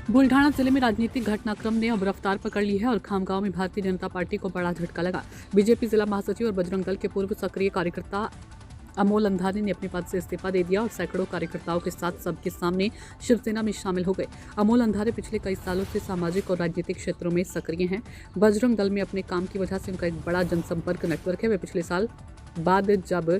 बुल्ढाना जिले में राजनीतिक घटनाक्रम ने अब रफ्तार पकड़ ली है और खामगांव में भारतीय जनता पार्टी को बड़ा झटका लगा। बीजेपी जिला महासचिव और बजरंग दल के पूर्व सक्रिय कार्यकर्ता अमोल अंधारी ने अपने पद से इस्तीफा दे दिया और सैकड़ों कार्यकर्ताओं के साथ सबके सामने शिवसेना में शामिल हो गए। अमोल अंधारी पिछले कई सालों से सामाजिक और राजनीतिक क्षेत्रों में सक्रिय हैं। बजरंग दल में अपने काम की वजह से उनका एक बड़ा जनसंपर्क नेटवर्क है। वे पिछले साल बाद जब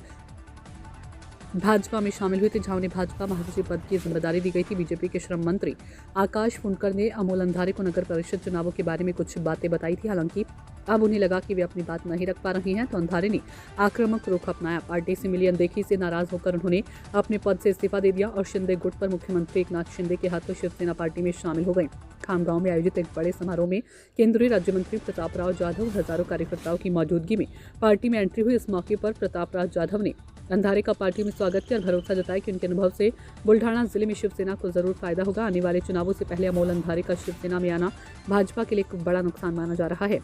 भाजपा में शामिल हुए थे, जहां उन्हें भाजपा महासचिव पद की जिम्मेदारी दी गई थी। बीजेपी के श्रम मंत्री आकाश फुंडकर ने अमोल अंधारी को नगर परिषद चुनावों के बारे में कुछ बातें बताई थी। हालांकि अब उन्हें लगा कि वे अपनी बात नहीं रख पा रहे हैं, तो अंधारी ने आक्रामक रुख अपनाया। पार्टी से मिली अनदेखी से नाराज होकर उन्होंने अपने पद से इस्तीफा दे दिया और शिंदे गुट पर मुख्यमंत्री एकनाथ शिंदे के हाथों शिवसेना पार्टी में शामिल हो गए। खामगांव में आयोजित एक बड़े समारोह में केंद्रीय राज्य मंत्री प्रतापराव जाधव हजारों कार्यकर्ताओं की मौजूदगी में पार्टी में एंट्री हुई। इस मौके पर प्रतापराव जाधव ने अंधारी का पार्टी में स्वागत किया और भरोसा जताया कि उनके अनुभव से बुल्ढाना जिले में शिवसेना को जरूर फायदा होगा। आने वाले चुनावों से पहले अमोल अंधारी का शिवसेना में आना भाजपा के लिए एक बड़ा नुकसान माना जा रहा है।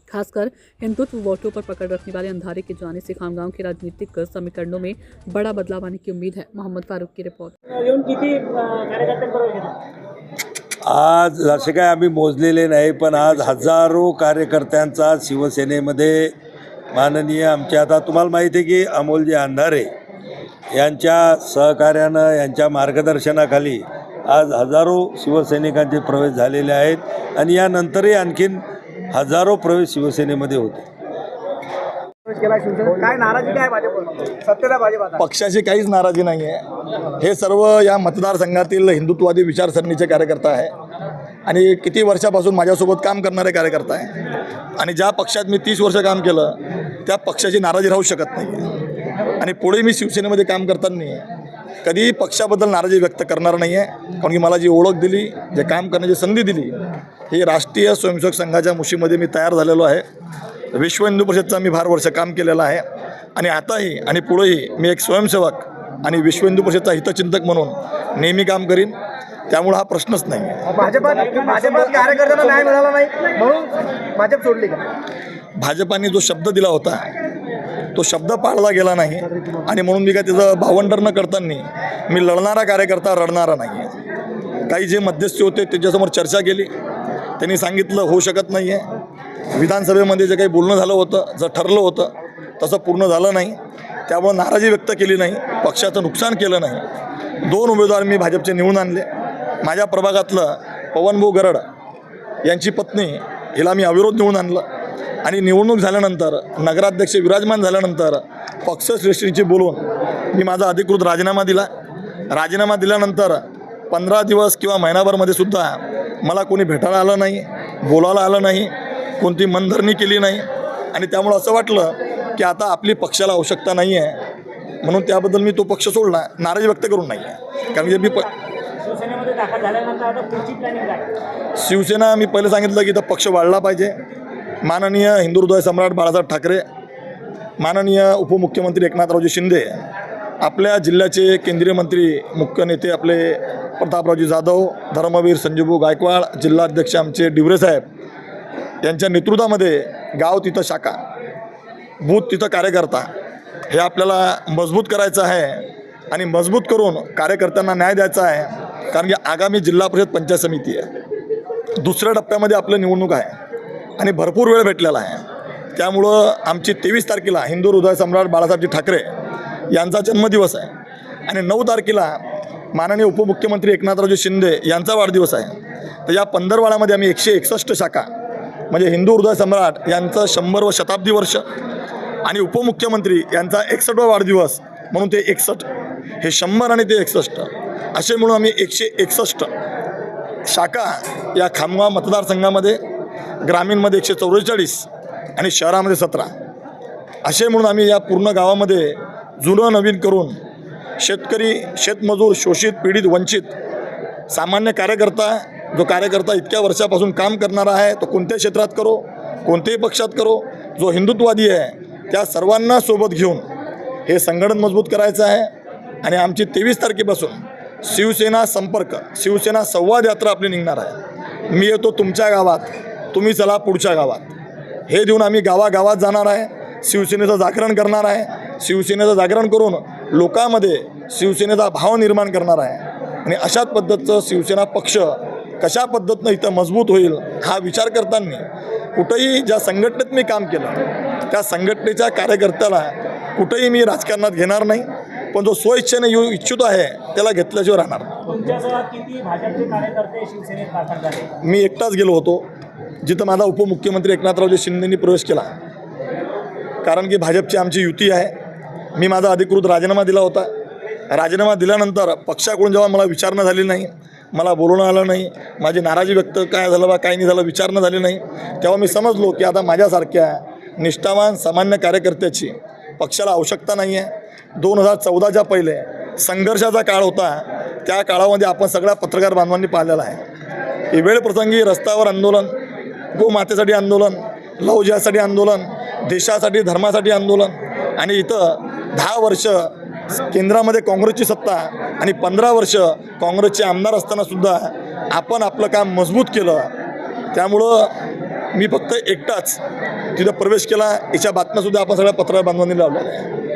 खासकर हिंदुत्व वोटों पर पकड़ रखने वाले अंधारी के जाने से खामगांव के राजनीतिक समीकरणों में बड़ा बदलाव आने की उम्मीद है। मोहम्मद फारूक की रिपोर्ट। आज जसे काय आम्ही मोजलेले नाही, पण आज हजारो कार्यकर्त्यांचा शिवसेनेमध्ये माननीय आमचे आता तुम्हाला माहिती आहे की अमोलजी अंधारे यांच्या सहकार्यानं, यांच्या मार्गदर्शनाखाली आज हजारो शिवसैनिकांचे प्रवेश झालेले आहेत आणि यानंतरही आणखीन हजारो प्रवेश शिवसेनेमध्ये होते। काय नाराजी काय सत्तेला भाजप पक्षाची काहीच नाराजी नाही आहे। हे सर्व या मतदारसंघातील हिंदुत्ववादी विचारसरणीचे कार्यकर्ता आहे आणि किती वर्षापासून माझ्यासोबत काम करणारे कार्यकर्ता आहे आणि ज्या पक्षात मी 30 वर्ष काम केलं त्या पक्षाची नाराजी राहू शकत नाही आणि पुढे मी शिवसेनेमध्ये काम करताना कधी पक्षाबद्दल नाराजी व्यक्त करणार नाही आहे, कारण की मला जी ओळख दिली, जे काम करण्याची संधी दिली, ही राष्ट्रीय स्वयंसेवक संघाच्या मुशीमध्ये मी तयार झालेलो आहे। विश्व हिंदू परिषदचा मी फार वर्ष काम केलेलं आहे आणि आताही आणि पुढेही मी एक स्वयंसेवक आणि विश्व हिंदू परिषदचा हितचिंतक म्हणून नेहमी काम करीन, त्यामुळे हा प्रश्नच नाही आहे। भाजपात कार्यकर्त्यांना न्याय मिळाला नाही म्हणून भाजप सोडली का? भाजपाने जो शब्द दिला होता तो शब्द पाळला गेला नाही आणि म्हणून मी काय त्याचं भावंडर न करताना मी लढणारा कार्यकर्ता रडणारा नाही आहे। काही जे मध्यस्थी होते त्याच्यासमोर चर्चा केली, त्यांनी सांगितलं होऊ शकत नाही आहे। विधानसभेमध्ये जे काही बोलणं झालं होतं, जर ठरलं होतं तसं पूर्ण झालं नाही, त्यामुळे नाराजी व्यक्त केली नाही, पक्षाचं नुकसान केलं नाही। 2 उमेदवार मी भाजपचे निवडून आणले। माझ्या प्रभागातलं पवनभाऊ गरड यांची पत्नी हिला मी अविरोध निवडून आणलं आणि निवडणूक झाल्यानंतर नगराध्यक्ष विराजमान झाल्यानंतर पक्षश्रेष्ठींची बोलून मी माझा अधिकृत राजीनामा दिला। राजीनामा दिल्यानंतर 15 दिवस किंवा महिनाभरमध्ये सुद्धा मला कोणी भेटायला आलं नाही, बोलायला आलं नाही, कोणती मनधरणी केली नाही आणि त्यामुळे असं वाटलं की आता आपली पक्षाला आवश्यकता नाही आहे, म्हणून त्याबद्दल मी तो पक्ष सोडला, नाराजी व्यक्त करून नाही आहे। कारण की मी शिवसेनेमध्ये दाखल झाल्यानंतर आता पुढची प्लॅनिंग काय? शिवसेना मी पहिले सांगितलं की इथं पक्ष वाढला पाहिजे। माननीय हिंदू हृदय सम्राट बाळासाहेब ठाकरे, माननीय उपमुख्यमंत्री एकनाथरावजी शिंदे, आपल्या जिल्ह्याचे केंद्रीय मंत्री, मुख्य नेते आपले प्रतापरावजी जाधव, धर्मवीर संजीवभाऊ गायकवाड, जिल्हाध्यक्ष आमचे डिवरे साहेब यांच्या नेतृत्वामध्ये गाव तिथं शाखा, बूथ तिथं कार्यकर्ता, हे आपल्याला मजबूत करायचं आहे आणि मजबूत करून कार्यकर्त्यांना न्याय द्यायचा आहे। कारण की आगामी जिल्हा परिषद पंचायत समिती आहे, दुसऱ्या टप्प्यामध्ये आपलं निवडणूक आहे आणि भरपूर वेळ भेटलेला आहे। त्यामुळं आमची 23 तारखेला हिंदू हृदय सम्राट बाळासाहेबजी ठाकरे यांचा जन्मदिवस आहे आणि 9 तारखेला माननीय उपमुख्यमंत्री एकनाथरावजी शिंदे यांचा वाढदिवस आहे। तर या 15 आम्ही 161 शाखा म्हणजे हिंदू हृदय सम्राट यांचं 100व शताब्दी वर्ष आणि उपमुख्यमंत्री यांचा 61वा वाढदिवस म्हणून ते 61, हे 100 आणि ते 61 असे म्हणून आम्ही 161 शाखा या खामगाव मतदारसंघामध्ये, ग्रामीणमध्ये 144 आणि शहरामध्ये 17 असे म्हणून आम्ही या पूर्ण गावामध्ये जुनं नवीन करून शेतकरी, शेतमजूर, शोषित, पीडित, वंचित, सामान्य कार्यकर्ता, जो कार्यकर्ता इतक्या वर्षापासून काम करणारा आहे, तो कोणत्याही क्षेत्रात करो, कोणत्याही पक्षात करो, जो हिंदुत्ववादी आहे त्या सर्वांना सोबत घेऊन हे संघटन मजबूत करायचं आहे। आणि आमची 23 तारखेपासून शिवसेना संपर्क, शिवसेना संवाद यात्रा आपली निघणार आहे। मी येतो तुमच्या गावात, तुम्ही चला पुढच्या गावात, हे देऊन आम्ही गावागावात जाणार आहे, शिवसेनेचं जागरण करणार आहे, शिवसेनेचं जागरण करून लोकांमध्ये शिवसेनेचा भाव निर्माण करणार आहे आणि अशाच पद्धतीचं शिवसेना पक्ष कशा पद्धतीनं इथं मजबूत होईल हा विचार करताना कुठंही ज्या संघटनेत मी काम केलं त्या संघटनेच्या कार्यकर्त्याला कुठंही मी राजकारणात घेणार नाही, पण जो स्वइच्छेने येऊ इच्छितो आहे त्याला घेतल्याशिवाय राहणार. तुमच्यासह किती भाजपचे कार्यकर्ते शिवसेनेत दाखल झाले? मी एकटाच गेलो होतो जिथं माझा उपमुख्यमंत्री एकनाथरावजी शिंदेंनी प्रवेश केला, कारण की भाजपची आमची युती आहे. मी माझा अधिकृत राजीनामा दिला होता. राजीनामा दिल्यानंतर पक्षाकडून जेव्हा मला विचारणा झाली नाही, मला बोलवणं आलं नाही, माझी नाराजी व्यक्त काय झालं बा काय नाही झालं विचारणा झाली नाही, तेव्हा मी समजलो की आता माझ्यासारख्या निष्ठावान सामान्य कार्यकर्त्याची पक्षाला आवश्यकता नाही आहे. 2014च्या पहिले संघर्षाचा काळ होता, त्या काळामध्ये आपण सगळ्या पत्रकार बांधवांनी पाहिलेला आहे की वेळप्रसंगी रस्त्यावर आंदोलन, गोमातेसाठी आंदोलन, लव जिहादसाठी आंदोलन, देशासाठी धर्मासाठी आंदोलन, आणि इथं 10 वर्ष केंद्रामध्ये काँग्रेसची सत्ता आणि 15 वर्ष काँग्रेसचे आमदार असतानासुद्धा आपण आपलं काम मजबूत केलं. त्यामुळं मी फक्त एकटाच तिथं प्रवेश केला. याच्या बातम्यासुद्धा आपण सगळ्या पत्रकार बांधवांनी लावलेल्या आहे.